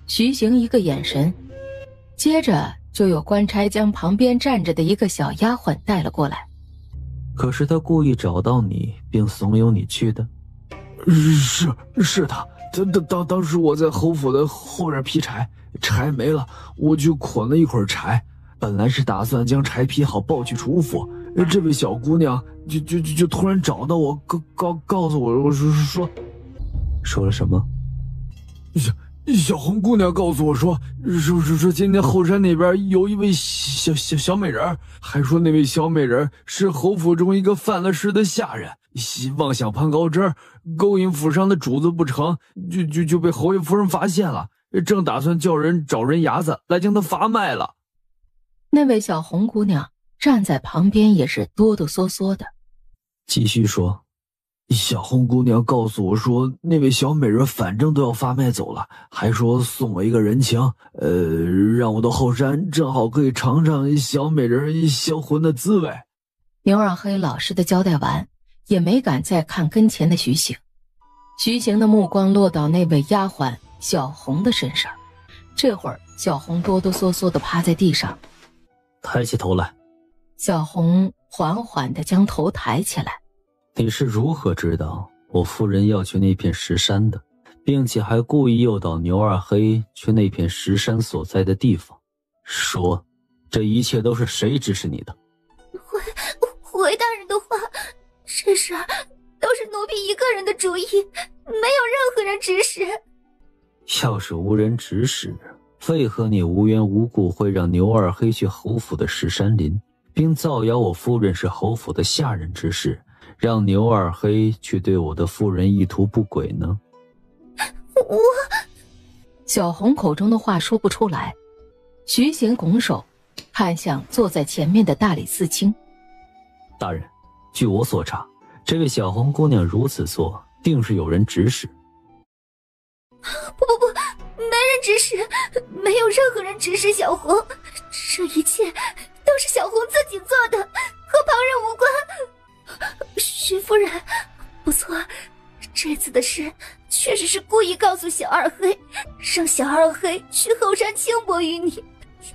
徐行一个眼神，接着就有官差将旁边站着的一个小丫鬟带了过来。可是他故意找到你并怂恿你去的？是他。当时我在侯府的后院劈柴，柴没了，我就捆了一会儿柴，本来是打算将柴劈好抱去楚府，这位小姑娘就突然找到我，告诉我说了什么？小红姑娘告诉我说今天后山那边有一位小美人，还说那位小美人是侯府中一个犯了事的下人，妄想攀高枝，勾引府上的主子不成，就被侯爷夫人发现了，正打算叫人找人牙子来将她罚卖了。那位小红姑娘站在旁边也是哆哆嗦嗦的。继续说。小红姑娘告诉我说，那位小美人反正都要发卖走了，还说送我一个人情，让我到后山正好可以尝尝小美人销魂的滋味。牛二黑老实的交代完，也没敢再看跟前的徐行。徐行的目光落到那位丫鬟小红的身上，这会儿小红哆哆嗦嗦地趴在地上。抬起头来。小红缓缓地将头抬起来。你是如何知道我夫人要去那片石山的，并且还故意诱导牛二黑去那片石山所在的地方？说，这一切都是谁指使你的？回大人的话，这事儿都是奴婢一个人的主意，没有任何人指使。要是无人指使，为何你无缘无故会让牛二黑去侯府的石山林，并造谣我夫人是侯府的下人之事，让牛二黑去对我的夫人意图不轨呢？小红口中的话说不出来。徐行拱手看向坐在前面的大理寺卿。大人，据我所查，这位小红姑娘如此做，定是有人指使。不，没人指使，没有任何人指使小红，这一切都是小红自己做的，和旁人无关。徐夫人，不错，这次的事确实是故意告诉小二黑，让小二黑去后山轻薄于你。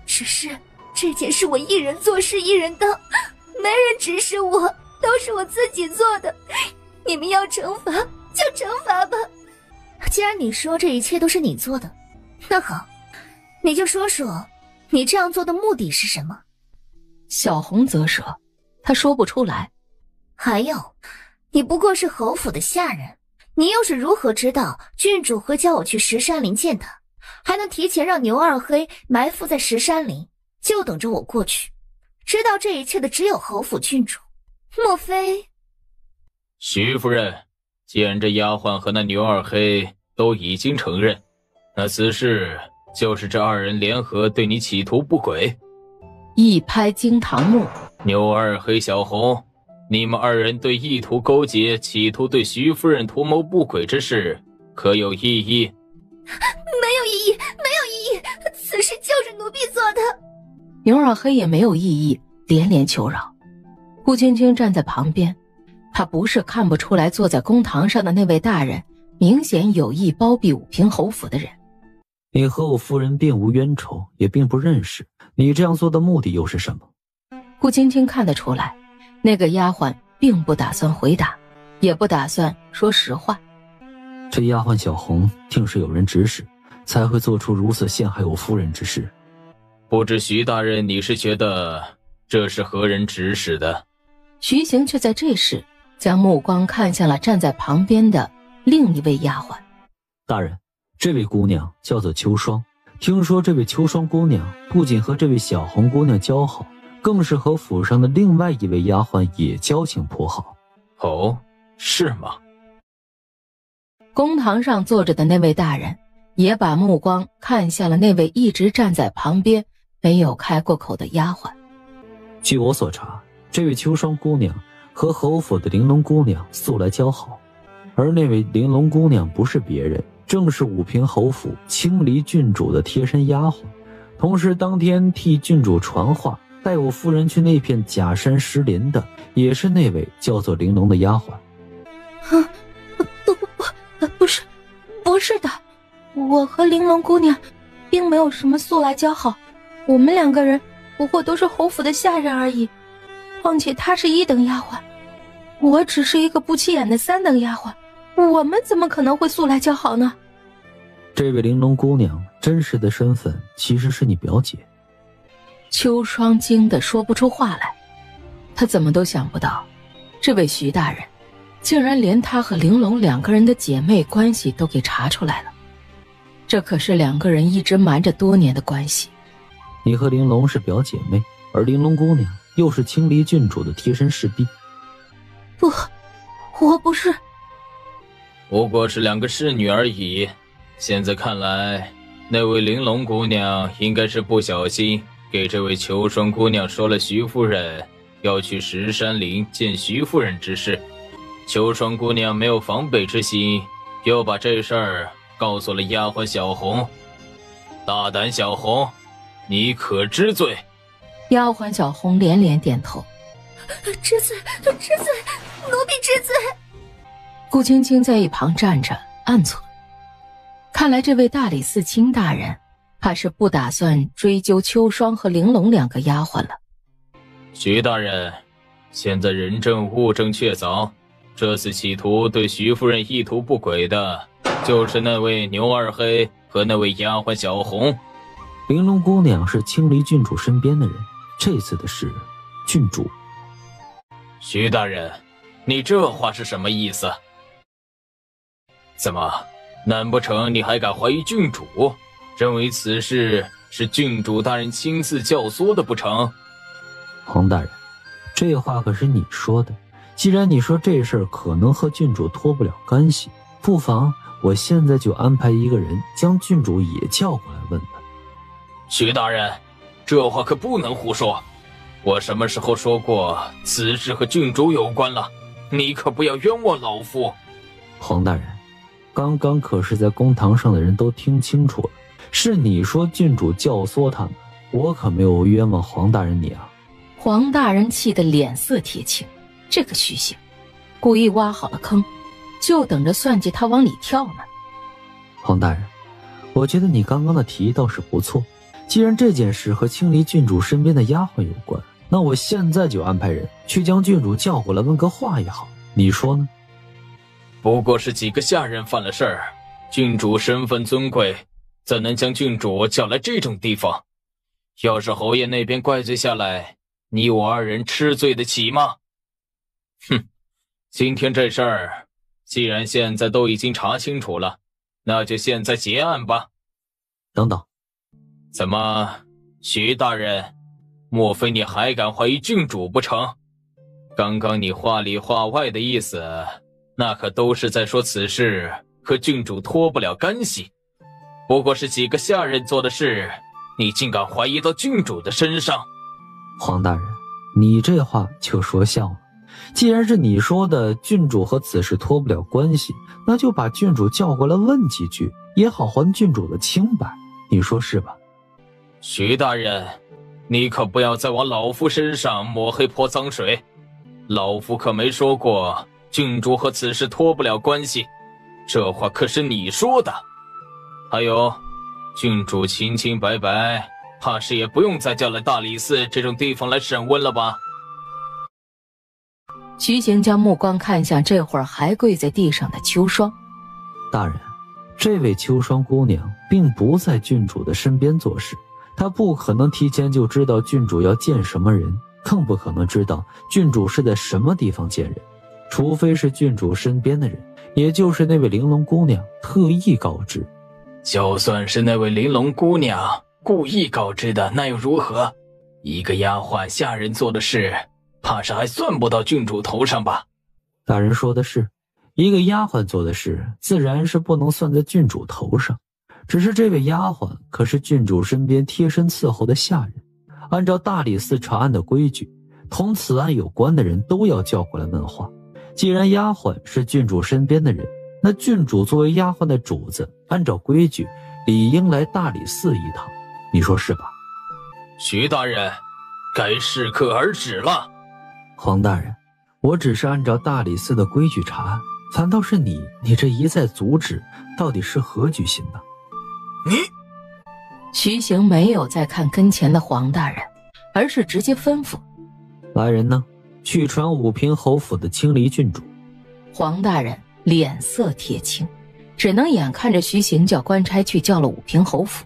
只是这件事我一人做事一人当，没人指使我，都是我自己做的。你们要惩罚就惩罚吧。既然你说这一切都是你做的，那好，你就说说你这样做的目的是什么？小红啧舌，她说不出来。还有，你不过是侯府的下人，你又是如何知道郡主会叫我去石山林见他，还能提前让牛二黑埋伏在石山林，就等着我过去？知道这一切的只有侯府郡主，莫非……徐夫人，既然这丫鬟和那牛二黑都已经承认，那此事就是这二人联合对你企图不轨。一拍惊堂木，牛二黑、小红，你们二人对意图勾结，企图对徐夫人图谋不轨之事，可有异议？没有异议，没有异议，此事就是奴婢做的。牛二黑也没有异议，连连求饶。顾青青站在旁边，她不是看不出来坐在公堂上的那位大人明显有意包庇武平侯府的人。你和我夫人并无冤仇，也并不认识，你这样做的目的又是什么？顾青青看得出来，那个丫鬟并不打算回答，也不打算说实话。这丫鬟小红定是有人指使，才会做出如此陷害我夫人之事。不知徐大人你是觉得这是何人指使的？徐行却在这时将目光看向了站在旁边的另一位丫鬟。大人，这位姑娘叫做秋霜，听说这位秋霜姑娘不仅和这位小红姑娘交好，更是和府上的另外一位丫鬟也交情颇好。哦，是吗？公堂上坐着的那位大人也把目光看向了那位一直站在旁边没有开过口的丫鬟。据我所查，这位秋霜姑娘和侯府的玲珑姑娘素来交好，而那位玲珑姑娘不是别人，正是武平侯府清离郡主的贴身丫鬟，同时当天替郡主传话带我夫人去那片假山石林的，也是那位叫做玲珑的丫鬟。不是的，我和玲珑姑娘并没有什么素来交好，我们2个人不过都是侯府的下人而已。况且她是1等丫鬟，我只是一个不起眼的3等丫鬟，我们怎么可能会素来交好呢？这位玲珑姑娘真实的身份其实是你表姐。秋霜惊得说不出话来，她怎么都想不到，这位徐大人竟然连她和玲珑2个人的姐妹关系都给查出来了。这可是2个人一直瞒着多年的关系。你和玲珑是表姐妹，而玲珑姑娘又是青离郡主的贴身侍婢。不，我不是。不过是2个侍女而已。现在看来，那位玲珑姑娘应该是不小心给这位秋霜姑娘说了徐夫人要去石山陵见徐夫人之事。秋霜姑娘没有防备之心，又把这事儿告诉了丫鬟小红。大胆小红，你可知罪？丫鬟小红连连点头，知罪，奴婢知罪。顾青青在一旁站着暗忖，看来这位大理寺卿大人怕是不打算追究秋霜和玲珑2个丫鬟了。徐大人，现在人证物证确凿，这次企图对徐夫人意图不轨的就是那位牛二黑和那位丫鬟小红。玲珑姑娘是青离郡主身边的人，这次的事郡主。徐大人，你这话是什么意思？怎么，难不成你还敢怀疑郡主，认为此事是郡主大人亲自教唆的不成？黄大人，这话可是你说的。既然你说这事儿可能和郡主脱不了干系，不妨我现在就安排一个人将郡主也叫过来问问。徐大人，这话可不能胡说。我什么时候说过此事和郡主有关了？你可不要冤枉老夫。黄大人，刚刚可是在公堂上的人都听清楚了，是你说郡主教唆他们，我可没有冤枉黄大人你啊。黄大人气得脸色铁青，这个虚性，故意挖好了坑，就等着算计他往里跳呢。黄大人，我觉得你刚刚的提议倒是不错，既然这件事和青离郡主身边的丫鬟有关，那我现在就安排人去将郡主叫过来问个话也好，你说呢？不过是几个下人犯了事儿，郡主身份尊贵，怎能将郡主叫来这种地方？要是侯爷那边怪罪下来，你我2人吃罪得起吗？哼，今天这事儿既然现在都已经查清楚了，那就现在结案吧。等等，怎么，徐大人，莫非你还敢怀疑郡主不成？刚刚你话里话外的意思，那可都是在说此事和郡主脱不了干系。不过是几个下人做的事，你竟敢怀疑到郡主的身上。黄大人，你这话就说笑了。既然是你说的郡主和此事脱不了关系，那就把郡主叫过来问几句，也好还郡主的清白，你说是吧？徐大人，你可不要再往老夫身上抹黑泼脏水，老夫可没说过郡主和此事脱不了关系，这话可是你说的。还有，郡主清清白白，怕是也不用再叫来大理寺这种地方来审问了吧？徐行将目光看向这会儿还跪在地上的秋霜。大人，这位秋霜姑娘并不在郡主的身边做事，她不可能提前就知道郡主要见什么人，更不可能知道郡主是在什么地方见人，除非是郡主身边的人，也就是那位玲珑姑娘特意告知。就算是那位玲珑姑娘故意告知的，那又如何？一个丫鬟下人做的事，怕是还算不到郡主头上吧？大人说的是，一个丫鬟做的事，自然是不能算在郡主头上。只是这位丫鬟可是郡主身边贴身伺候的下人，按照大理寺查案的规矩，同此案有关的人都要叫过来问话。既然丫鬟是郡主身边的人，那郡主作为丫鬟的主子，按照规矩理应来大理寺一趟，你说是吧？徐大人，该适可而止了。黄大人，我只是按照大理寺的规矩查案，反倒是你这一再阻止，到底是何居心呢？徐行没有再看跟前的黄大人，而是直接吩咐：来人呢，去传武平侯府的青离郡主。黄大人脸色铁青，只能眼看着徐行叫官差去叫了武平侯府。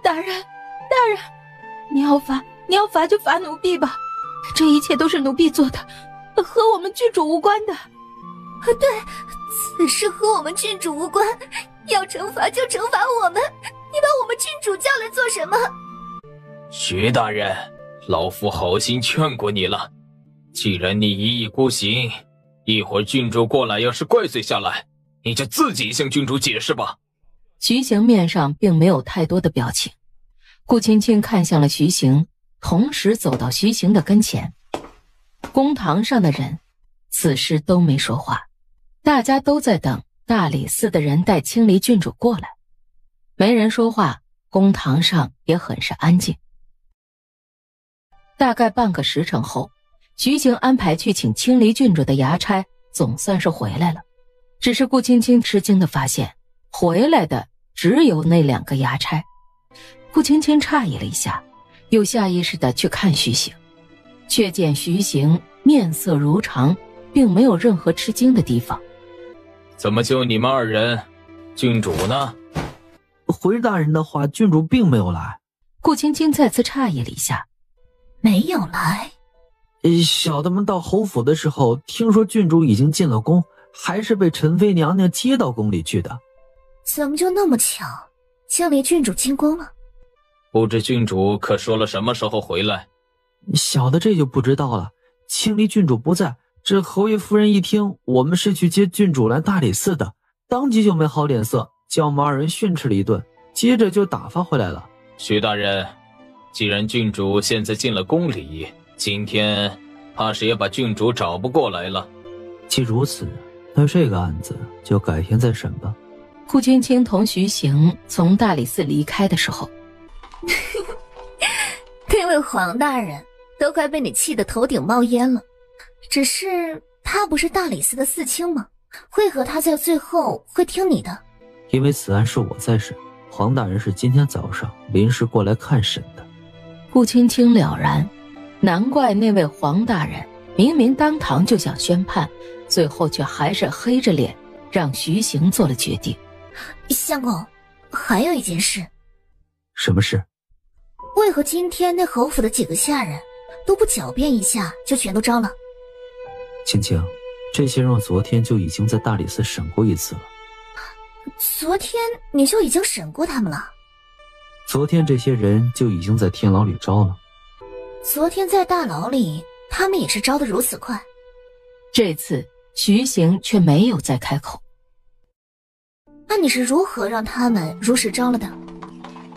大人，你要罚就罚奴婢吧，这一切都是奴婢做的，和我们郡主无关的。对，此事和我们郡主无关，要惩罚就惩罚我们，你把我们郡主叫来做什么？徐大人，老夫好心劝过你了，既然你一意孤行，一会儿郡主过来要是怪罪下来，你就自己向郡主解释吧。徐行面上并没有太多的表情，顾青青看向了徐行，同时走到徐行的跟前。公堂上的人此时都没说话，大家都在等大理寺的人带青离郡主过来，没人说话，公堂上也很是安静。大概半个时辰后，徐行安排去请青离郡主的衙差总算是回来了，只是顾青青吃惊地发现，回来的只有那2个衙差。顾青青诧异了一下，又下意识地去看徐行，却见徐行面色如常，并没有任何吃惊的地方。怎么就你们2人？郡主呢？回大人的话，郡主并没有来。顾青青再次诧异了一下，没有来。小的们到侯府的时候，听说郡主已经进了宫，还是被陈妃娘娘接到宫里去的。怎么就那么巧，青离郡主进宫了？不知郡主可说了什么时候回来？小的这就不知道了。青离郡主不在，这侯爷夫人一听我们是去接郡主来大理寺的，当即就没好脸色，叫我们2人训斥了一顿，接着就打发回来了。徐大人，既然郡主现在进了宫里，今天怕是也把郡主找不过来了。既如此，那这个案子就改天再审吧。顾青青同徐行从大理寺离开的时候，那位黄大人都快被你气得头顶冒烟了。只是他不是大理寺的寺卿吗？为何他在最后会听你的？因为此案是我在审，黄大人是今天早上临时过来看审的。顾青青了然，难怪那位黄大人明明当堂就想宣判，最后却还是黑着脸让徐行做了决定。相公，还有一件事。什么事？为何今天那侯府的几个下人都不狡辩一下就全都招了？青青，这些人我昨天就已经在大理寺审过一次了。昨天你就已经审过他们了？昨天这些人就已经在天牢里招了。昨天在大牢里他们也是招得如此快？这次徐行却没有再开口。那你是如何让他们如实招了的？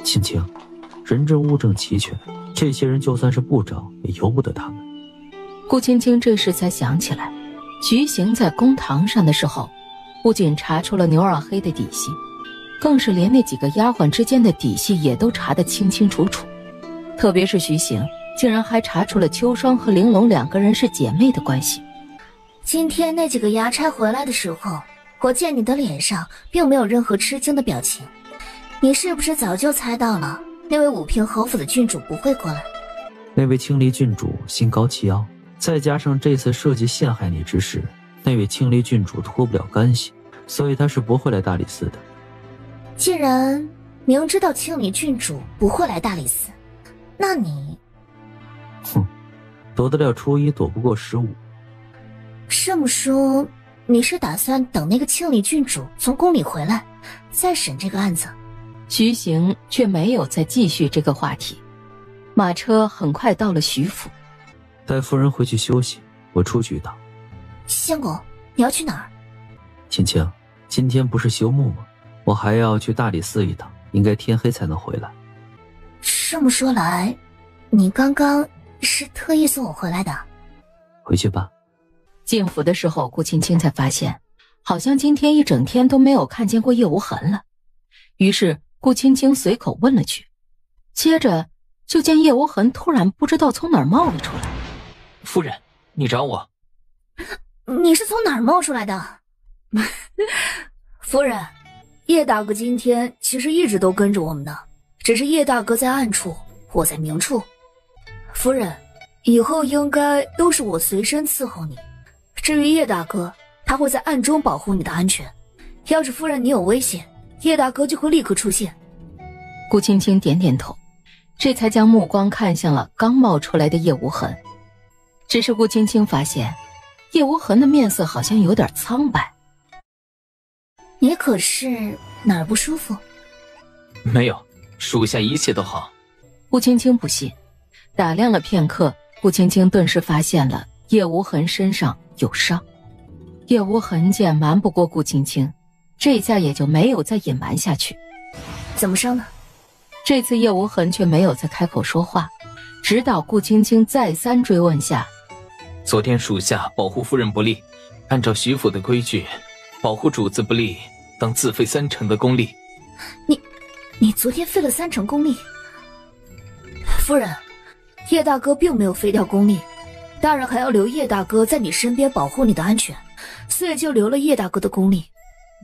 青青，人证物证齐全，这些人就算是不招也由不得他们。顾青青这时才想起来，徐行在公堂上的时候，不仅查出了牛二黑的底细，更是连那几个丫鬟之间的底细也都查得清清楚楚。特别是徐行竟然还查出了秋霜和玲珑2个人是姐妹的关系。今天那几个衙差回来的时候，我见你的脸上并没有任何吃惊的表情，你是不是早就猜到了那位武平侯府的郡主不会过来？那位青离郡主心高气傲，再加上这次设计陷害你之事，那位青离郡主脱不了干系，所以她是不会来大理寺的。既然明知道青离郡主不会来大理寺，那你……躲得了初一，躲不过15。这么说，你是打算等那个青离郡主从宫里回来，再审这个案子？徐行却没有再继续这个话题。马车很快到了徐府。带夫人回去休息，我出去一趟。相公，你要去哪儿？青青，今天不是休沐吗？我还要去大理寺一趟，应该天黑才能回来。这么说来，你刚刚是特意送我回来的？回去吧。进府的时候，顾青青才发现，好像今天一整天都没有看见过叶无痕了。于是顾青青随口问了句，接着就见叶无痕突然不知道从哪儿冒了出来。夫人，你找我？你是从哪儿冒出来的？夫人，叶大哥今天其实一直都跟着我们呢，只是叶大哥在暗处，我在明处。夫人，以后应该都是我随身伺候你。至于叶大哥，他会在暗中保护你的安全。要是夫人你有危险，叶大哥就会立刻出现。顾青青点点头，这才将目光看向了刚冒出来的叶无痕。只是顾青青发现，叶无痕的面色好像有点苍白。你可是哪儿不舒服？没有，属下一切都好。顾青青不信，打量了片刻，顾青青顿时发现了叶无痕身上有伤。叶无痕见瞒不过顾青青，这下也就没有再隐瞒下去。怎么伤的？这次叶无痕却没有再开口说话，直到顾青青再三追问下，昨天属下保护夫人不利，按照徐府的规矩，保护主子不利，当自费3成的功力。你昨天费了3成功力？夫人，叶大哥并没有废掉功力，大人还要留叶大哥在你身边保护你的安全，所以就留了叶大哥的功力。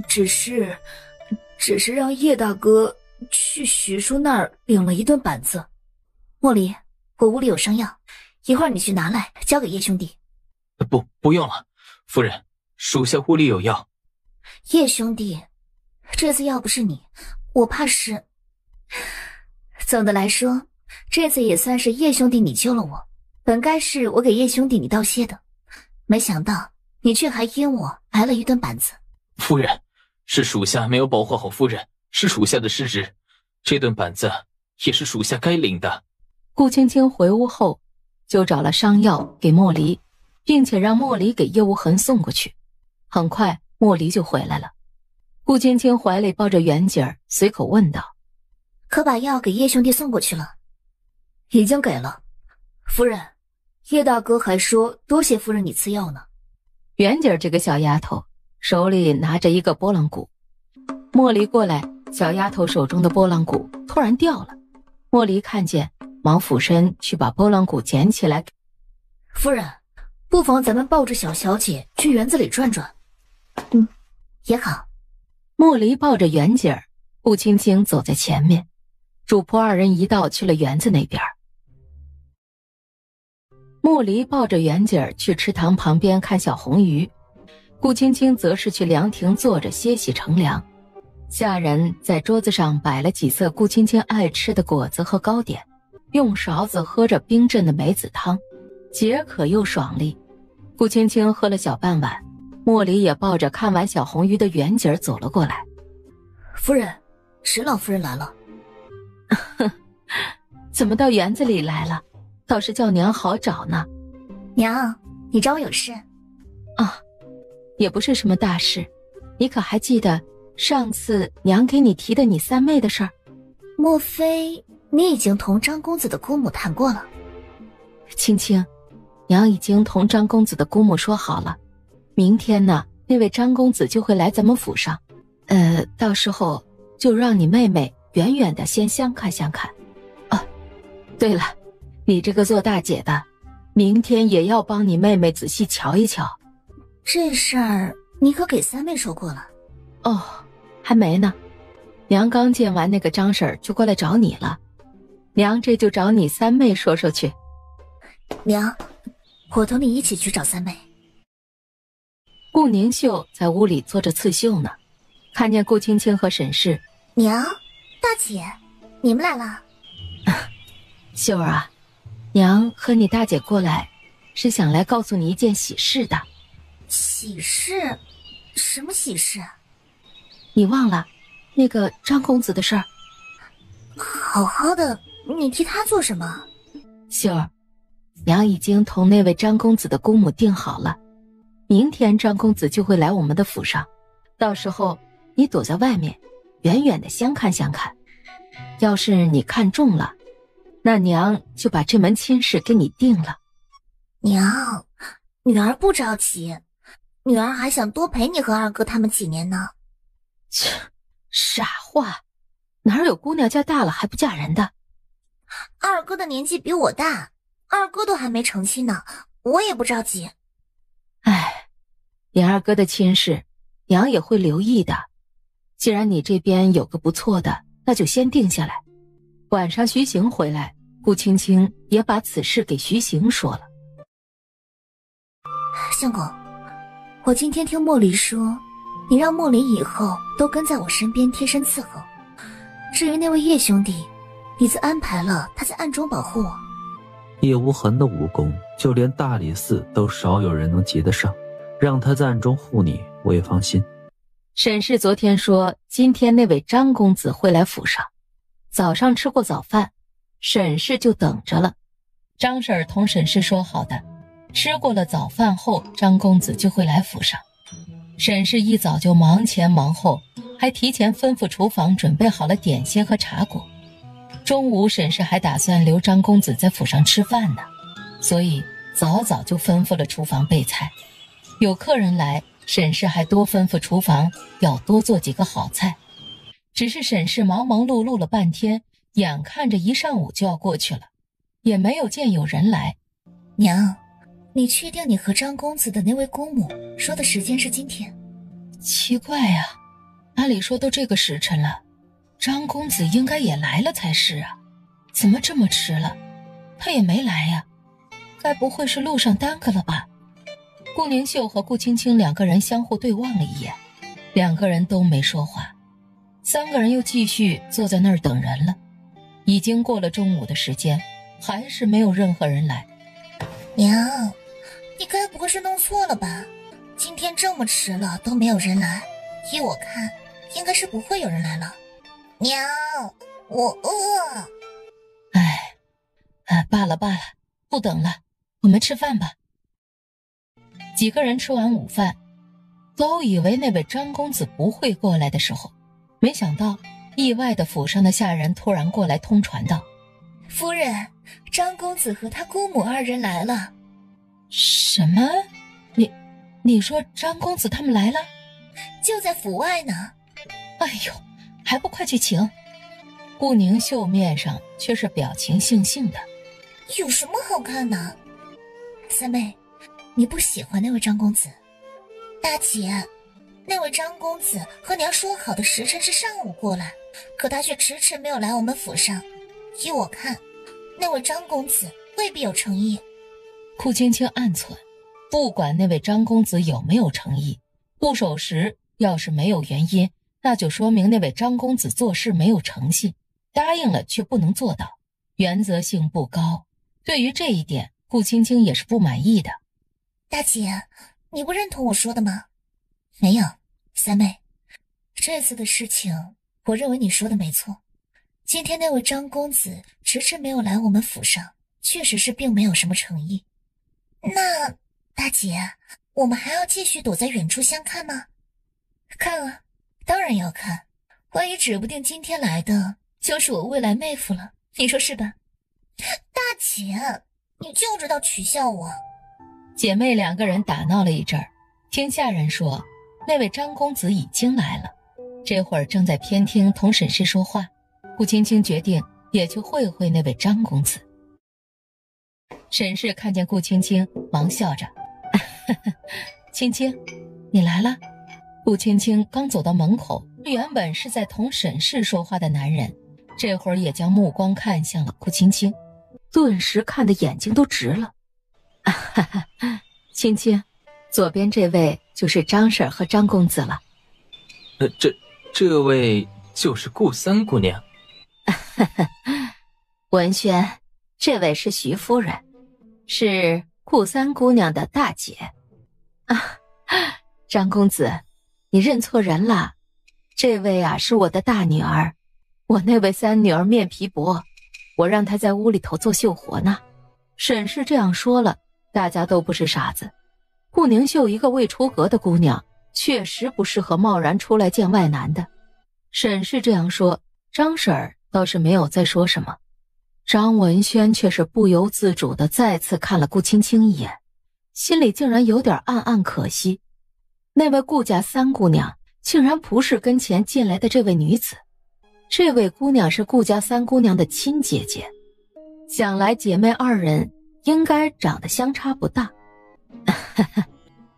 只是让叶大哥去徐叔那儿领了一顿板子。莫离，我屋里有伤药，一会儿你去拿来，交给叶兄弟。不用了，夫人，属下屋里有药。叶兄弟，这次要不是你，我怕是……总的来说，这次也算是叶兄弟你救了我，本该是我给叶兄弟你道谢的，没想到你却还因我挨了一顿板子。夫人，是属下没有保护好夫人，是属下的失职，这顿板子也是属下该领的。顾青青回屋后，就找了伤药给莫离，并且让莫离给叶无痕送过去。很快莫离就回来了，顾青青怀里抱着圆景儿，随口问道：可把药给叶兄弟送过去了？已经给了。夫人，叶大哥还说多谢夫人你赐药呢。圆景儿这个小丫头手里拿着一个拨浪鼓，莫离过来，小丫头手中的拨浪鼓突然掉了。莫离看见，忙俯身去把拨浪鼓捡起来。夫人，不妨咱们抱着小小姐去园子里转转。也好。莫离抱着圆景儿，顾青青走在前面，主仆二人一道去了园子那边。莫离抱着圆景儿去池塘旁边看小红鱼，顾青青则是去凉亭坐着歇息乘凉。下人在桌子上摆了几色顾青青爱吃的果子和糕点，用勺子喝着冰镇的梅子汤，解渴又爽利。顾青青喝了小半碗，莫离也抱着看完小红鱼的圆景儿走了过来。夫人，石老夫人来了。怎么到园子里来了？倒是叫娘好找呢。娘，你找我有事？啊，也不是什么大事。你可还记得上次娘给你提的你三妹的事儿？莫非你已经同张公子的姑母谈过了？青青，娘已经同张公子的姑母说好了，明天呢，那位张公子就会来咱们府上。到时候就让你妹妹远远的先相看相看。啊，对了，你这个做大姐的，明天也要帮你妹妹仔细瞧一瞧。这事儿你可给三妹说过了？哦，还没呢。娘刚见完那个张婶儿就过来找你了，娘这就找你三妹说说去。娘，我同你一起去找三妹。顾宁秀在屋里做着刺绣呢，看见顾青青和沈氏。娘，大姐，你们来了。秀儿啊，娘和你大姐过来是想来告诉你一件喜事的。喜事？什么喜事？你忘了那个张公子的事儿？好好的，你替他做什么？秀儿，娘已经同那位张公子的姑母定好了，明天张公子就会来我们的府上，到时候你躲在外面，远远的相看相看。要是你看中了，那娘就把这门亲事给你定了。娘，女儿不着急，女儿还想多陪你和二哥他们几年呢。切，傻话，哪有姑娘家大了还不嫁人的？二哥的年纪比我大，二哥都还没成亲呢，我也不着急。哎，你二哥的亲事，娘也会留意的。既然你这边有个不错的，那就先定下来。晚上徐行回来，顾青青也把此事给徐行说了。相公，我今天听莫离说，你让莫离以后都跟在我身边贴身伺候。至于那位叶兄弟，你自安排了他在暗中保护我。叶无痕的武功，就连大理寺都少有人能及得上，让他在暗中护你，我也放心。沈氏昨天说今天那位张公子会来府上，早上吃过早饭，沈氏就等着了。张婶儿同沈氏说好的，吃过了早饭后张公子就会来府上。沈氏一早就忙前忙后，还提前吩咐厨房准备好了点心和茶果。中午沈氏还打算留张公子在府上吃饭呢，所以早早就吩咐了厨房备菜。有客人来，沈氏还多吩咐厨房要多做几个好菜。只是沈氏忙忙碌碌了半天，眼看着一上午就要过去了，也没有见有人来。娘，你确定你和张公子的那位姑母说的时间是今天？奇怪呀，按理说都这个时辰了，张公子应该也来了才是啊，怎么这么迟了？他也没来呀，该不会是路上耽搁了吧？顾宁秀和顾青青两个人相互对望了一眼，两个人都没说话。三个人又继续坐在那儿等人了。已经过了中午的时间，还是没有任何人来。娘，你该不会是弄错了吧？今天这么迟了都没有人来，依我看应该是不会有人来了。娘，我饿。罢了，不等了，我们吃饭吧。几个人吃完午饭，都以为那位张公子不会过来的时候，没想到意外的府上的下人突然过来通传道：夫人，张公子和他姑母二人来了。什么？你说张公子他们来了？就在府外呢。哎呦，还不快去请？顾宁秀面上却是表情悻悻的。有什么好看的？三妹，你不喜欢那位张公子？大姐，那位张公子和娘说好的时辰是上午过来，可他却迟迟没有来我们府上。依我看，那位张公子未必有诚意。顾青青暗忖，不管那位张公子有没有诚意，不守时要是没有原因，那就说明那位张公子做事没有诚信，答应了却不能做到，原则性不高。对于这一点，顾青青也是不满意的。大姐，你不认同我说的吗？没有，三妹，这次的事情，我认为你说的没错。今天那位张公子迟迟没有来我们府上，确实是并没有什么诚意。那大姐，我们还要继续躲在远处相看吗？看啊，当然要看，万一指不定今天来的就是我未来妹夫了，你说是吧？大姐，你就知道取笑我。姐妹两个人打闹了一阵儿，听下人说那位张公子已经来了，这会儿正在偏厅同沈氏说话。顾青青决定也去会会那位张公子。沈氏看见顾青青，忙笑着青青，你来了。顾青青刚走到门口，原本是在同沈氏说话的男人这会儿也将目光看向了顾青青，顿时看得眼睛都直了。青青，左边这位就是张婶和张公子了。这位就是顾三姑娘。文轩，这位是徐夫人，是顾三姑娘的大姐。张公子，你认错人了，这位啊是我的大女儿，我那位三女儿面皮薄，我让她在屋里头做绣活呢。沈氏这样说了，大家都不是傻子。顾宁秀一个未出阁的姑娘，确实不适合贸然出来见外男的。沈氏这样说，张婶儿倒是没有再说什么。张文轩却是不由自主地再次看了顾青青一眼，心里竟然有点暗暗可惜。那位顾家三姑娘竟然不是跟前进来的这位女子，这位姑娘是顾家三姑娘的亲姐姐，想来姐妹二人应该长得相差不大。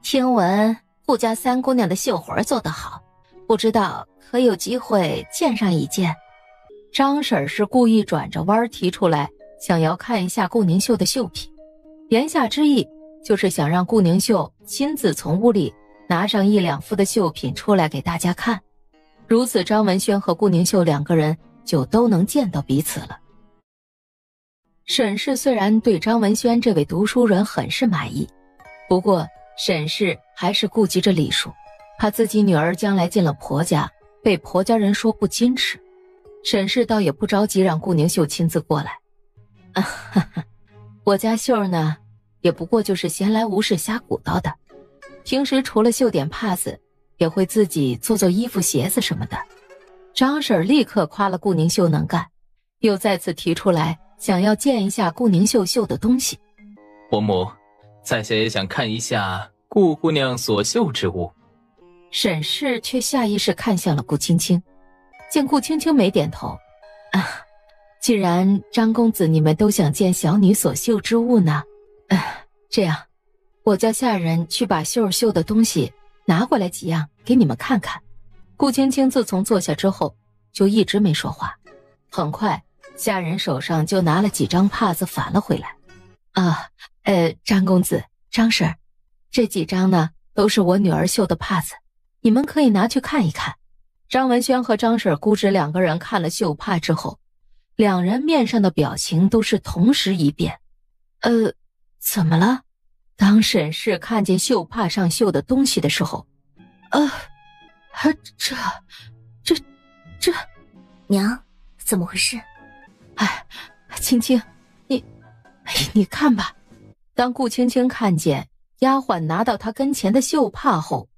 听闻顾家三姑娘的绣活做得好，不知道可有机会见上一见。张婶是故意转着弯提出来，想要看一下顾宁秀的绣品，言下之意就是想让顾宁秀亲自从屋里拿上1、2幅的绣品出来给大家看，如此张文轩和顾宁秀2个人就都能见到彼此了。沈氏虽然对张文轩这位读书人很是满意，不过沈氏还是顾及着礼数，怕自己女儿将来进了婆家被婆家人说不矜持。沈氏倒也不着急让顾宁秀亲自过来。我家秀呢，也不过就是闲来无事瞎鼓捣的，平时除了绣点帕子，也会自己做做衣服鞋子什么的。张婶立刻夸了顾宁秀能干，又再次提出来想要见一下顾宁秀绣的东西。伯母，在下也想看一下顾姑娘所绣之物。沈氏却下意识看向了顾青青，见顾青青没点头，既然张公子你们都想见小女所绣之物呢，这样我叫下人去把绣的东西拿过来几样给你们看看。顾青青自从坐下之后就一直没说话，很快下人手上就拿了几张帕子返了回来。张公子张婶，这几张呢都是我女儿绣的帕子，你们可以拿去看一看。张文轩和张婶姑侄2个人看了绣帕之后，2人面上的表情都是同时一变。怎么了？当沈氏看见绣帕上绣的东西的时候，这娘，怎么回事？青青，你看吧。当顾青青看见丫鬟拿到她跟前的绣帕后，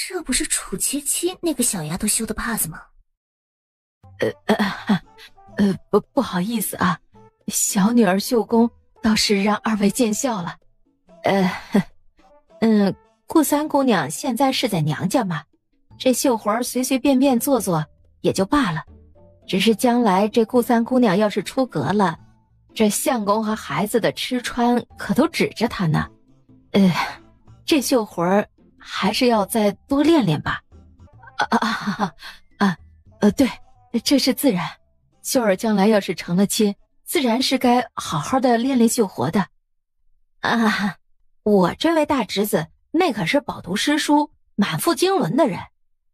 这不是楚七七那个小丫头绣的帕子吗？不好意思啊，小女儿绣工倒是让2位见笑了。顾三姑娘现在是在娘家嘛，这绣活随随便便做做也就罢了，只是将来这顾三姑娘要是出阁了，这相公和孩子的吃穿可都指着她呢。这绣活还是要再多练练吧。对，这是自然，秀儿将来要是成了亲，自然是该好好的练练绣活的。我这位大侄子那可是饱读诗书满腹经纶的人，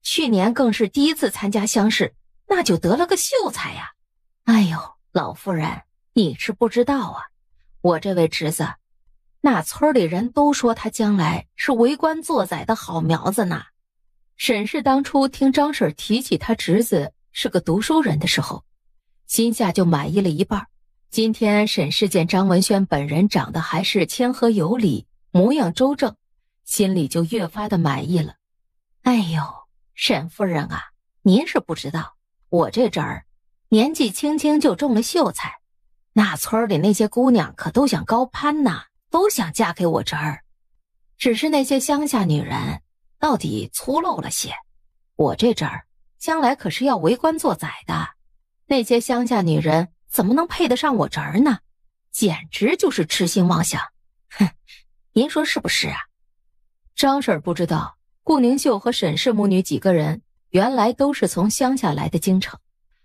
去年更是第1次参加乡试，那就得了个秀才呀。老夫人，你是不知道啊，我这位侄子那村里人都说他将来是为官做宰的好苗子呢。沈氏当初听张婶提起他侄子是个读书人的时候，心下就满意了一半。今天沈氏见张文轩本人长得还是谦和有礼，模样周正，心里就越发的满意了。沈夫人啊，您是不知道，我这阵儿年纪轻轻就中了秀才，那村里那些姑娘可都想高攀呐，都想嫁给我这儿。只是那些乡下女人到底粗陋了些，我这阵儿将来可是要为官做宰的，那些乡下女人怎么能配得上我侄儿呢？简直就是痴心妄想。您说是不是啊？张婶不知道顾宁秀和沈氏母女几个人原来都是从乡下来的京城，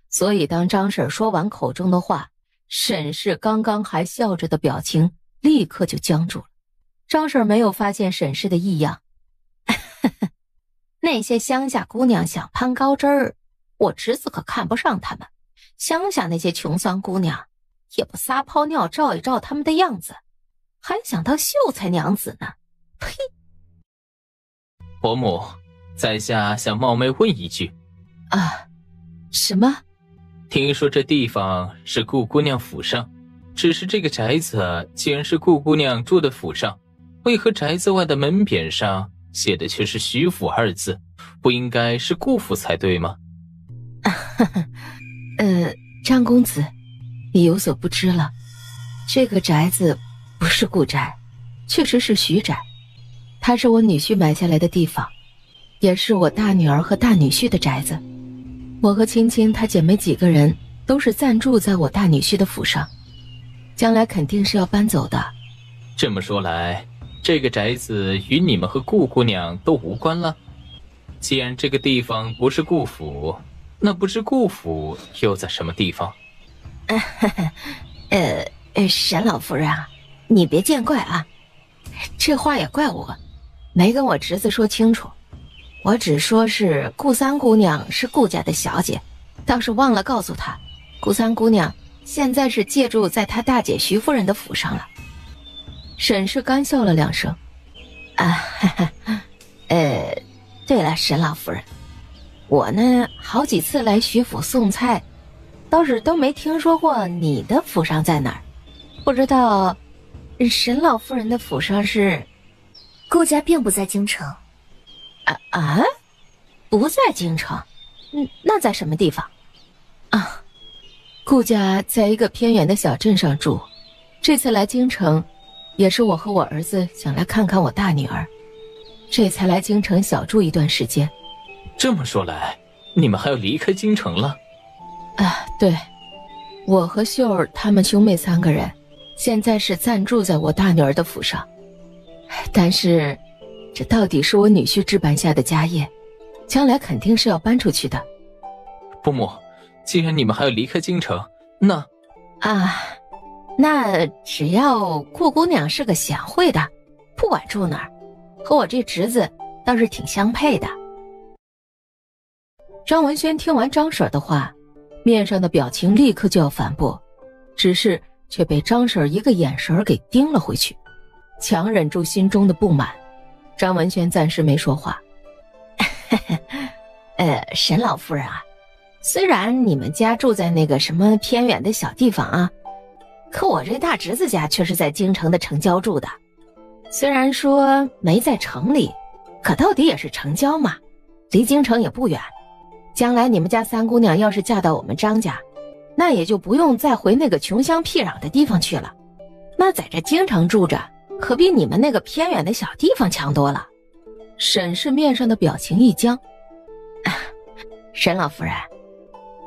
所以当张婶说完口中的话，沈氏刚刚还笑着的表情立刻就僵住了。张婶没有发现沈氏的异样。那些乡下姑娘想攀高枝儿，我侄子可看不上他们。乡下那些穷酸姑娘也不撒泡尿照一照他们的样子，还想当秀才娘子呢。呸！伯母，在下想冒昧问一句。什么？听说这地方是顾姑娘府上，只是这个宅子既然是顾姑娘住的府上，为何宅子外的门匾上写的却是徐府2字？不应该是顾府才对吗？张公子，你有所不知了，这个宅子不是顾宅，确实是徐宅，它是我女婿买下来的地方，也是我大女儿和大女婿的宅子。我和青青她姐妹几个人都是暂住在我大女婿的府上，将来肯定是要搬走的。这么说来，这个宅子与你们和顾姑娘都无关了？既然这个地方不是顾府，那不知顾府又在什么地方？沈老夫人啊，你别见怪啊，这话也怪我，没跟我侄子说清楚。我只说是顾三姑娘是顾家的小姐，倒是忘了告诉她，顾三姑娘现在是借住在她大姐徐夫人的府上了。沈氏干笑了2声，对了，沈老夫人，我呢好几次来徐府送菜，倒是都没听说过你的府上在哪儿，不知道沈老夫人的府上是？顾家并不在京城。不在京城，那在什么地方？啊，顾家在一个偏远的小镇上住，这次来京城，也是我和我儿子想来看看我大女儿，这才来京城小住一段时间。这么说来，你们还要离开京城了？对，我和秀儿他们兄妹3个人，现在是暂住在我大女儿的府上，但是这到底是我女婿置办下的家业，将来肯定是要搬出去的。伯母，既然你们还要离开京城，那只要顾姑娘是个贤惠的，不管住哪儿，和我这侄子倒是挺相配的。张文轩听完张婶的话，面上的表情立刻就要反驳，只是却被张婶一个眼神给盯了回去，强忍住心中的不满。张文轩暂时没说话。沈老夫人啊，虽然你们家住在那个什么偏远的小地方啊，可我这大侄子家却是在京城的城郊住的。虽然说没在城里，可到底也是城郊嘛，离京城也不远。将来你们家3姑娘要是嫁到我们张家，那也就不用再回那个穷乡僻壤的地方去了，那在这京城住着，可比你们那个偏远的小地方强多了。沈氏面上的表情一僵。沈老夫人，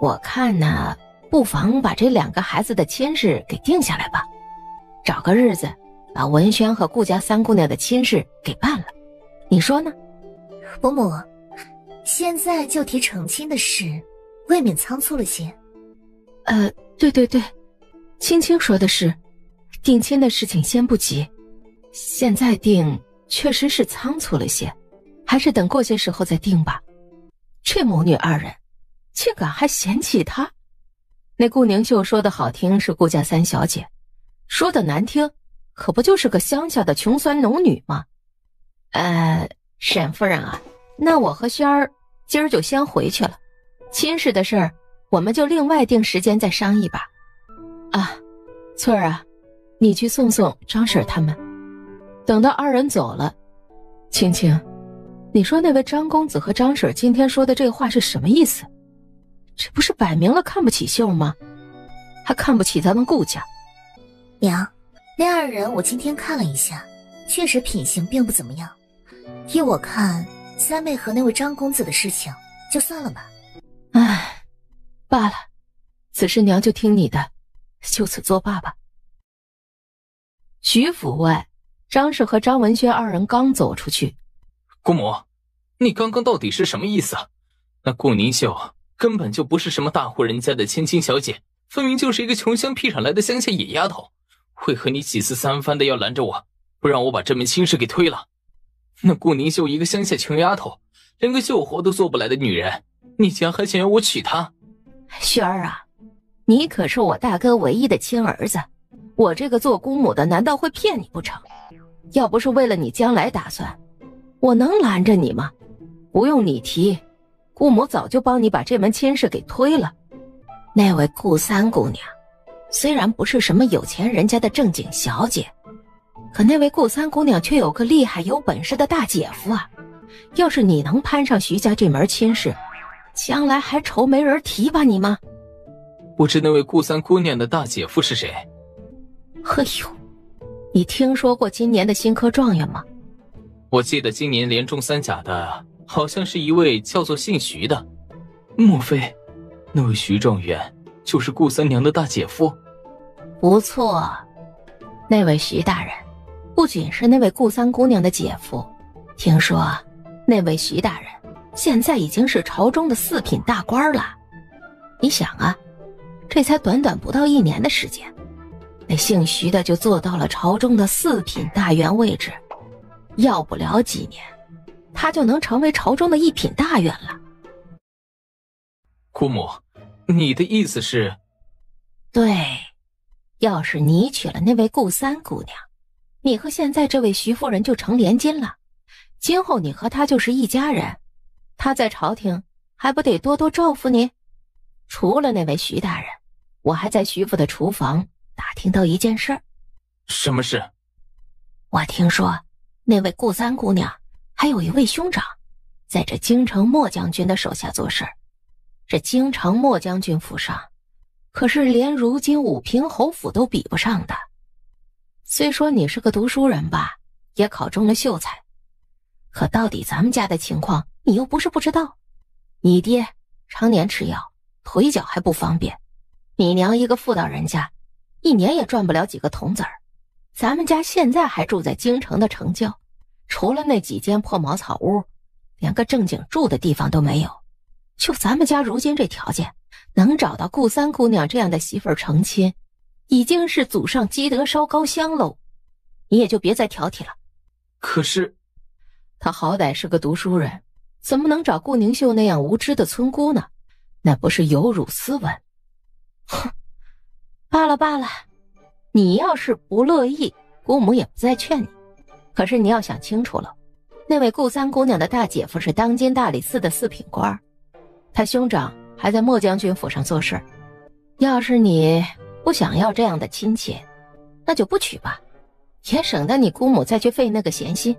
我看呢，不妨把这2个孩子的亲事给定下来吧，找个日子把文轩和顾家3姑娘的亲事给办了，你说呢？伯母，现在就提成亲的事，未免仓促了些。对，青青说的是，定亲的事情先不急，现在定确实是仓促了些，还是等过些时候再定吧。这母女2人竟敢还嫌弃她。那顾宁秀说的好听是顾家3小姐，说的难听可不就是个乡下的穷酸农女吗？沈夫人啊，那我和轩儿今儿就先回去了，亲事的事儿我们就另外定时间再商议吧。翠儿啊，你去送送张婶他们。等到2人走了，青青，你说那位张公子和张婶今天说的这话是什么意思？这不是摆明了看不起秀吗？还看不起咱们顾家。娘，那2人我今天看了一下，确实品行并不怎么样。依我看，3妹和那位张公子的事情就算了吧。罢了，此事娘就听你的，就此作罢吧。徐府外，张氏和张文轩2人刚走出去。姑母，你刚刚到底是什么意思？那顾宁秀根本就不是什么大户人家的千金小姐，分明就是一个穷乡僻壤来的乡下野丫头，为何你几次3番的要拦着我，不让我把这门亲事给推了？那顾宁秀一个乡下穷丫头，连个绣活都做不来的女人，你竟然还想要我娶她？轩儿啊，你可是我大哥唯一的亲儿子，我这个做姑母的难道会骗你不成？要不是为了你将来打算，我能拦着你吗？不用你提，姑母早就帮你把这门亲事给推了。那位顾3姑娘虽然不是什么有钱人家的正经小姐，可那位顾3姑娘却有个厉害有本事的大姐夫啊，要是你能攀上徐家这门亲事，将来还愁没人提拔你吗？不知那位顾3姑娘的大姐夫是谁？你听说过今年的新科状元吗？我记得今年连中3甲的好像是一位叫做姓徐的，莫非那位徐状元就是顾3娘的大姐夫？不错，那位徐大人不仅是那位顾3姑娘的姐夫，听说那位徐大人现在已经是朝中的4品大官了。你想啊，这才短短不到1年的时间，那姓徐的就做到了朝中的4品大员位置，要不了几年，他就能成为朝中的1品大员了。姑母，你的意思是？对，要是你娶了那位顾三姑娘，你和现在这位徐夫人就成连襟了，今后你和她就是一家人，她在朝廷还不得多多照顾你？除了那位徐大人，我还在徐府的厨房打听到一件事。什么事？我听说那位顾三姑娘还有一位兄长，在这京城莫将军的手下做事。这京城莫将军府上可是连如今武平侯府都比不上的。虽说你是个读书人吧，也考中了秀才，可到底咱们家的情况你又不是不知道。你爹常年吃药，腿脚还不方便，你娘一个妇道人家，一年也赚不了几个铜子儿。咱们家现在还住在京城的城郊，除了那几间破茅草屋，连个正经住的地方都没有。就咱们家如今这条件，能找到顾三姑娘这样的媳妇儿成亲，已经是祖上积德烧高香喽。你也就别再挑剔了。可是他好歹是个读书人，怎么能找顾宁秀那样无知的村姑呢？那不是有辱斯文。哼，罢了罢了，你要是不乐意，姑母也不再劝你。可是你要想清楚了，那位顾三姑娘的大姐夫是当今大理寺的4品官，他兄长还在莫将军府上做事。要是你不想要这样的亲戚，那就不娶吧，也省得你姑母再去费那个闲心。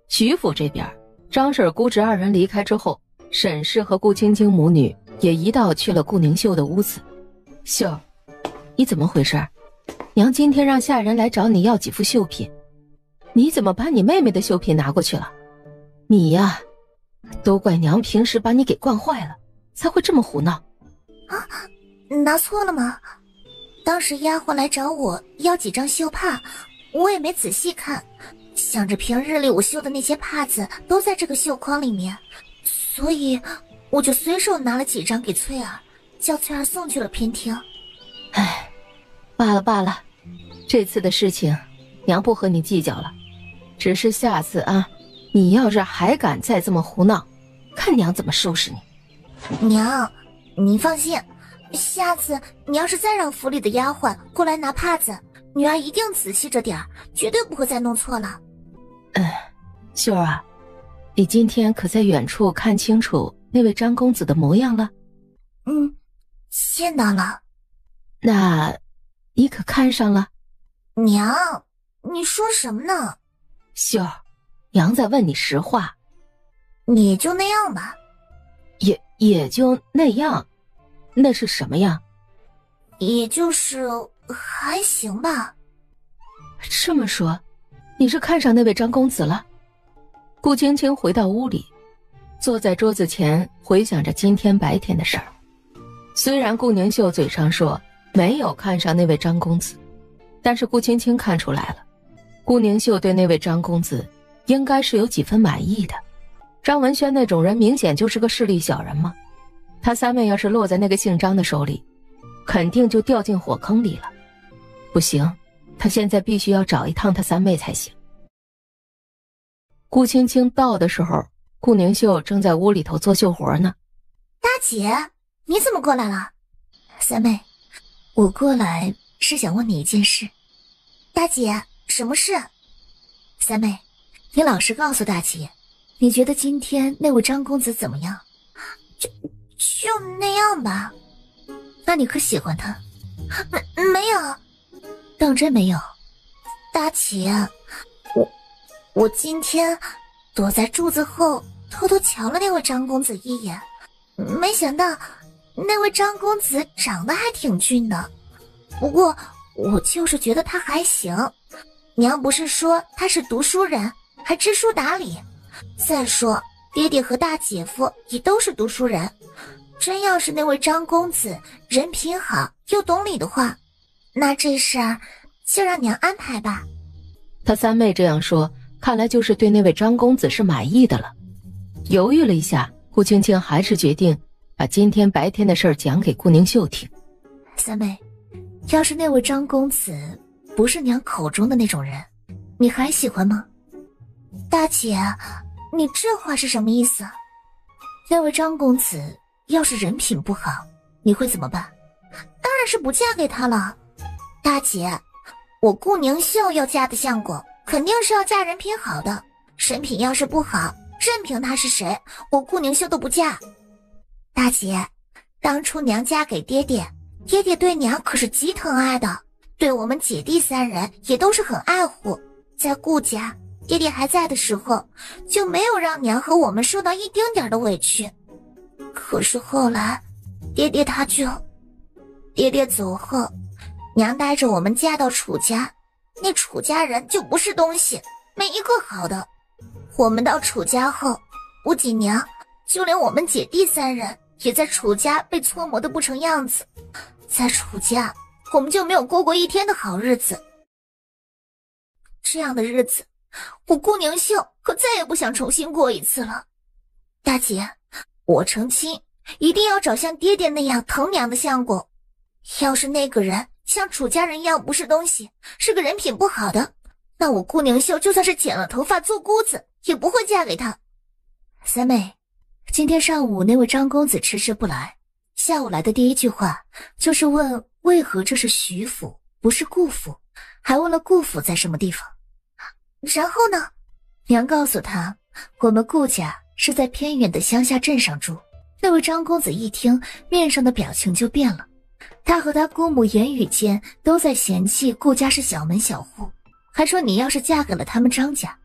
徐府这边，张氏姑侄2人离开之后，沈氏和顾青青母女也一道去了顾宁秀的屋子。秀儿，你怎么回事？娘今天让下人来找你要几副绣品，你怎么把你妹妹的绣品拿过去了？你呀，都怪娘平时把你给惯坏了，才会这么胡闹。啊，拿错了吗？当时丫鬟来找我要几张绣帕，我也没仔细看，想着平日里我绣的那些帕子都在这个绣筐里面，所以我就随手拿了几张给翠儿，叫翠儿送去了偏厅。唉，罢了罢了，这次的事情娘不和你计较了，只是下次啊，你要是还敢再这么胡闹，看娘怎么收拾你。娘，您放心，下次你要是再让府里的丫鬟过来拿帕子，女儿一定仔细着点儿，绝对不会再弄错了。秀儿啊，你今天可在远处看清楚那位张公子的模样了？见到了。那你可看上了？娘，你说什么呢？秀儿，娘在问你实话。也就那样吧。也就那样？那是什么样？也就是还行吧。这么说，你是看上那位张公子了？顾青青回到屋里，坐在桌子前回想着今天白天的事儿。虽然顾宁秀嘴上说没有看上那位张公子，但是顾青青看出来了，顾宁秀对那位张公子应该是有几分满意的。张文轩那种人明显就是个势利小人嘛，他三妹要是落在那个姓张的手里，肯定就掉进火坑里了。不行，他现在必须要找一趟他三妹才行。顾青青到的时候，顾宁秀正在屋里头做绣活呢。大姐，你怎么过来了？三妹，我过来是想问你一件事。大姐，什么事？三妹，你老实告诉大姐，你觉得今天那位张公子怎么样？就那样吧。那你可喜欢他？没有。当真没有？大姐，我今天躲在柱子后偷偷瞧了那位张公子一眼，没想到那位张公子长得还挺俊的，不过我就是觉得他还行。娘不是说他是读书人，还知书达理，再说爹爹和大姐夫也都是读书人，真要是那位张公子人品好又懂礼的话，那这事儿就让娘安排吧。他三妹这样说，看来就是对那位张公子是满意的了。犹豫了一下，顾青青还是决定把今天白天的事儿讲给顾宁秀听。三妹，要是那位张公子不是娘口中的那种人，你还喜欢吗？大姐，你这话是什么意思？那位张公子要是人品不好，你会怎么办？当然是不嫁给他了。大姐，我顾宁秀要嫁的相公，肯定是要嫁人品好的，人品要是不好，任凭他是谁，我顾宁秀都不嫁。大姐，当初娘嫁给爹爹，爹爹对娘可是极疼爱的，对我们姐弟三人也都是很爱护。在顾家，爹爹还在的时候，就没有让娘和我们受到一丁点的委屈。可是后来，爹爹走后，娘带着我们嫁到楚家，那楚家人就不是东西，没一个好的。我们到楚家后，不仅娘，就连我们姐弟三人也在楚家被搓磨得不成样子。在楚家，我们就没有过一天的好日子。这样的日子，我顾宁秀可再也不想重新过一次了。大姐，我成亲一定要找像爹爹那样疼娘的相公。要是那个人像楚家人一样不是东西，是个人品不好的，那我顾宁秀就算是剪了头发做姑子，也不会嫁给他。三妹，今天上午那位张公子迟迟不来，下午来的第一句话就是问为何这是徐府不是顾府，还问了顾府在什么地方。然后呢，娘告诉他我们顾家是在偏远的乡下镇上住。那位张公子一听，面上的表情就变了，他和他姑母言语间都在嫌弃顾家是小门小户，还说你要是嫁给了他们张家，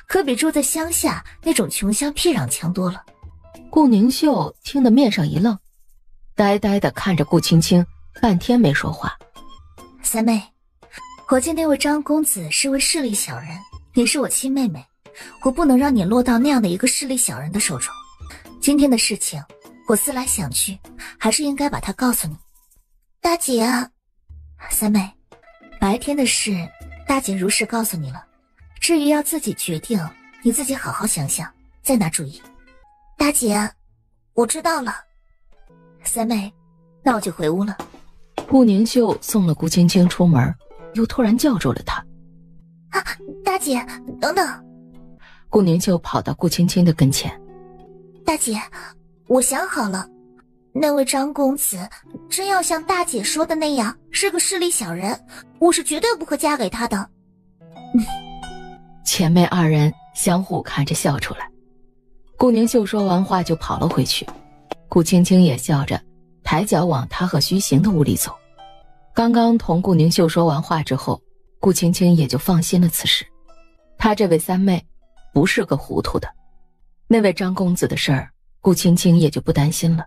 可比住在乡下那种穷乡僻壤强多了。顾宁秀听得面上一愣，呆呆地看着顾青青，半天没说话。三妹，我见那位张公子是位势利小人，你是我亲妹妹，我不能让你落到那样的一个势利小人的手中。今天的事情我思来想去，还是应该把它告诉你。大姐啊，三妹，白天的事大姐如实告诉你了，至于要自己决定，你自己好好想想，再拿主意。大姐，我知道了。三妹，那我就回屋了。顾宁秀送了顾青青出门，又突然叫住了她。啊，大姐，等等。顾宁秀跑到顾青青的跟前。大姐，我想好了，那位张公子真要像大姐说的那样是个势利小人，我是绝对不会嫁给他的。前妹二人相互看着笑出来。顾宁秀说完话就跑了回去，顾青青也笑着抬脚往他和徐行的屋里走。刚刚同顾宁秀说完话之后，顾青青也就放心了此事。她这位三妹不是个糊涂的，那位张公子的事儿，顾青青也就不担心了。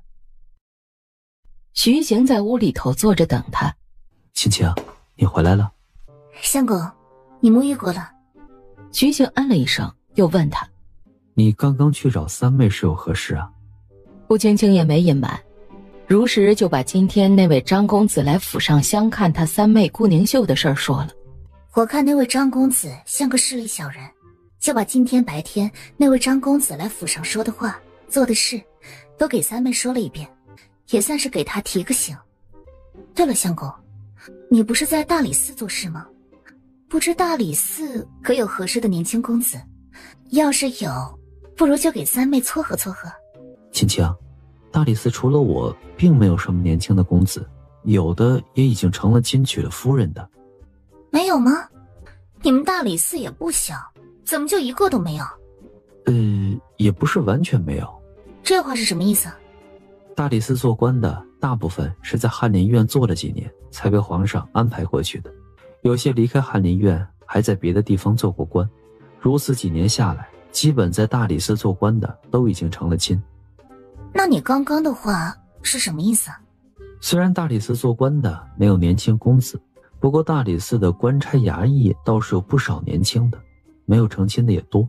徐行在屋里头坐着等他。青青，你回来了。相公，你沐浴过了？徐行嗯了一声，又问他，你刚刚去找三妹是有何事啊？顾青青也没隐瞒，如实就把今天那位张公子来府上相看他三妹顾宁秀的事儿说了。我看那位张公子像个势利小人，就把今天白天那位张公子来府上说的话做的事都给三妹说了一遍，也算是给他提个醒。对了，相公，你不是在大理寺做事吗？不知大理寺可有合适的年轻公子？要是有，不如就给三妹撮合撮合。青青，大理寺除了我，并没有什么年轻的公子，有的也已经成了金娶了夫人的。没有吗？你们大理寺也不小，怎么就一个都没有？也不是完全没有。这话是什么意思？大理寺做官的大部分是在翰林院做了几年才被皇上安排过去的，有些离开翰林院还在别的地方做过官，如此几年下来，基本在大理寺做官的都已经成了亲。那你刚刚的话是什么意思啊？虽然大理寺做官的没有年轻公子，不过大理寺的官差衙役倒是有不少年轻的，没有成亲的也多。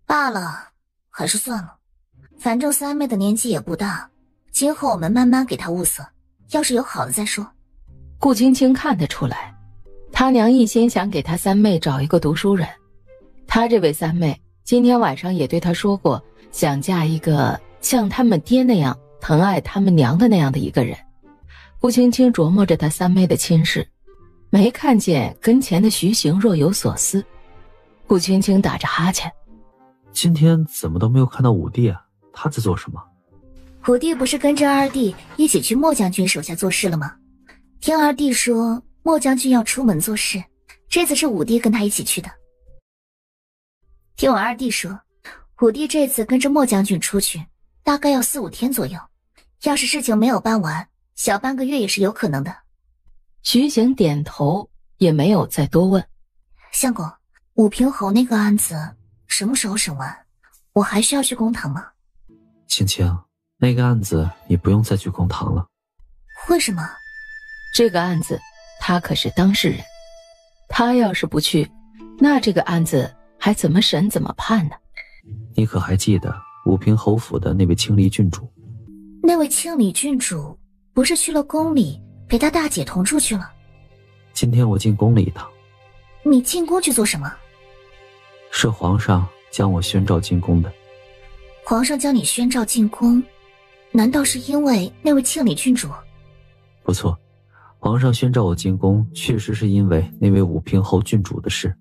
罢了，还是算了，反正三妹的年纪也不大，今后我们慢慢给她物色，要是有好的再说。顾青青看得出来，他娘一心想给他三妹找一个读书人，他这位三妹今天晚上也对他说过，想嫁一个像他们爹那样疼爱他们娘的那样的一个人。顾青青琢磨着他三妹的亲事，没看见跟前的徐行若有所思。顾青青打着哈欠，今天怎么都没有看到五弟啊？他在做什么？五弟不是跟着二弟一起去莫将军手下做事了吗？听二弟说莫将军要出门做事，这次是五弟跟他一起去的。听我二弟说，五弟这次跟着莫将军出去，大概要4、5天左右。要是事情没有办完，小半个月也是有可能的。徐行点头，也没有再多问。相公，武平侯那个案子什么时候审完？我还需要去公堂吗？青青，那个案子你不用再去公堂了。为什么？这个案子他可是当事人，他要是不去，那这个案子还怎么审怎么判呢？你可还记得武平侯府的那位青离郡主？那位青离郡主不是去了宫里陪他大姐同住去了？今天我进宫了一趟。你进宫去做什么？是皇上将我宣召进宫的。皇上将你宣召进宫，难道是因为那位庆里郡主？不错，皇上宣召我进宫确实是因为那位武平侯郡主的事。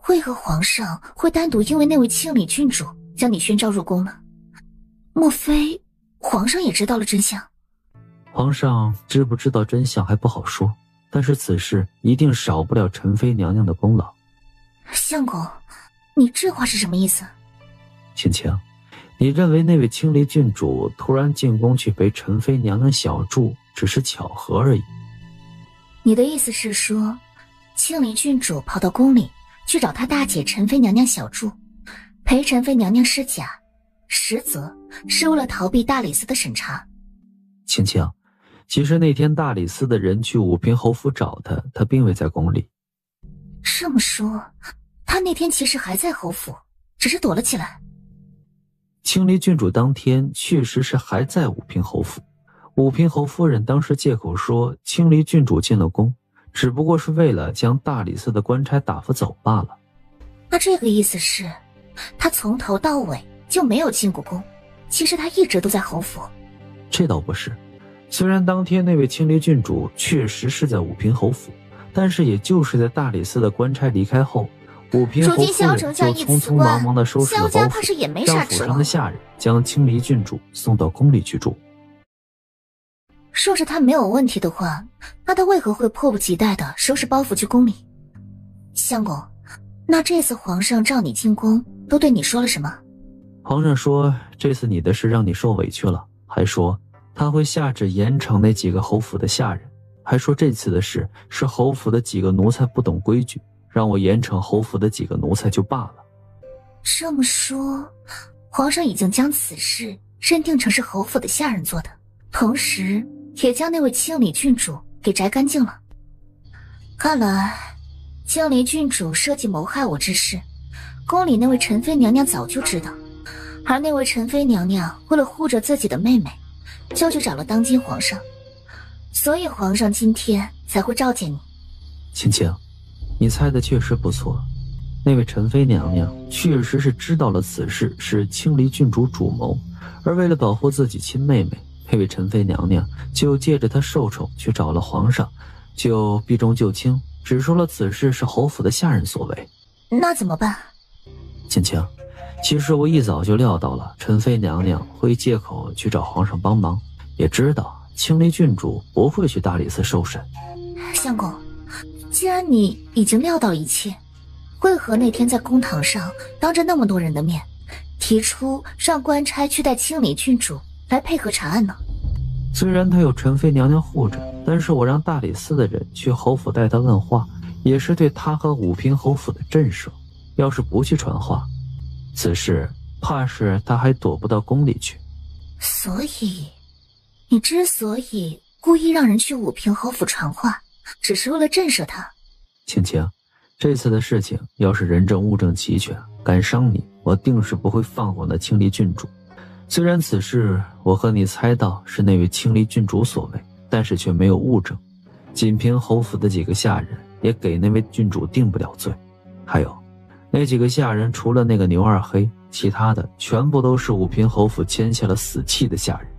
为何皇上会单独因为那位庆里郡主将你宣召入宫呢？莫非皇上也知道了真相？皇上知不知道真相还不好说，但是此事一定少不了陈妃娘娘的功劳。相公，你这话是什么意思？青青，你认为那位青离郡主突然进宫去陪陈妃娘娘小住只是巧合而已？你的意思是说，庆离郡主跑到宫里去找她大姐陈妃娘娘小住，陪陈妃娘娘施假，实则是为了逃避大理寺的审查。青青，其实那天大理寺的人去武平侯府找她，她并未在宫里。这么说，她那天其实还在侯府，只是躲了起来。青离郡主当天确实是还在武平侯府，武平侯夫人当时借口说青离郡主进了宫，只不过是为了将大理寺的官差打发走罢了。那这个意思是，她从头到尾就没有进过宫，其实她一直都在侯府。这倒不是，虽然当天那位青离郡主确实是在武平侯府，但是也就是在大理寺的官差离开后，武平侯夫人就匆匆忙忙地收拾了包袱，让府上的下人将青离郡主送到宫里去住。说是他没有问题的话，那他为何会迫不及待地收拾包袱去宫里？相公，那这次皇上召你进宫都对你说了什么？皇上说这次你的事让你受委屈了，还说他会下旨严惩那几个侯府的下人，还说这次的事是侯府的几个奴才不懂规矩，让我严惩侯府的几个奴才就罢了。这么说，皇上已经将此事认定成是侯府的下人做的，同时也将那位青离郡主给摘干净了。看来青离郡主设计谋害我之事，宫里那位陈妃娘娘早就知道，而那位陈妃娘娘为了护着自己的妹妹，就去找了当今皇上，所以皇上今天才会召见你。青青，你猜的确实不错，那位陈妃娘娘确实是知道了此事是青离郡主主谋，而为了保护自己亲妹妹，那位陈妃娘娘就借着她受宠去找了皇上，就避重就轻，只说了此事是侯府的下人所为。那怎么办？青青，其实我一早就料到了陈妃娘娘会借口去找皇上帮忙，也知道青离郡主不会去大理寺受审。相公，既然你已经料到一切，为何那天在公堂上当着那么多人的面提出让官差去带青离郡主来配合查案呢？虽然她有陈妃娘娘护着，但是我让大理寺的人去侯府带她问话，也是对她和武平侯府的震慑。要是不去传话，此事怕是她还躲不到宫里去。所以你之所以故意让人去武平侯府传话，只是为了震慑她。青青，这次的事情要是人证物证齐全，敢伤你，我定是不会放过那青离郡主。虽然此事我和你猜到是那位青离郡主所为，但是却没有物证，仅凭侯府的几个下人也给那位郡主定不了罪。还有，那几个下人除了那个牛二黑，其他的全部都是武平侯府签下了死契的下人。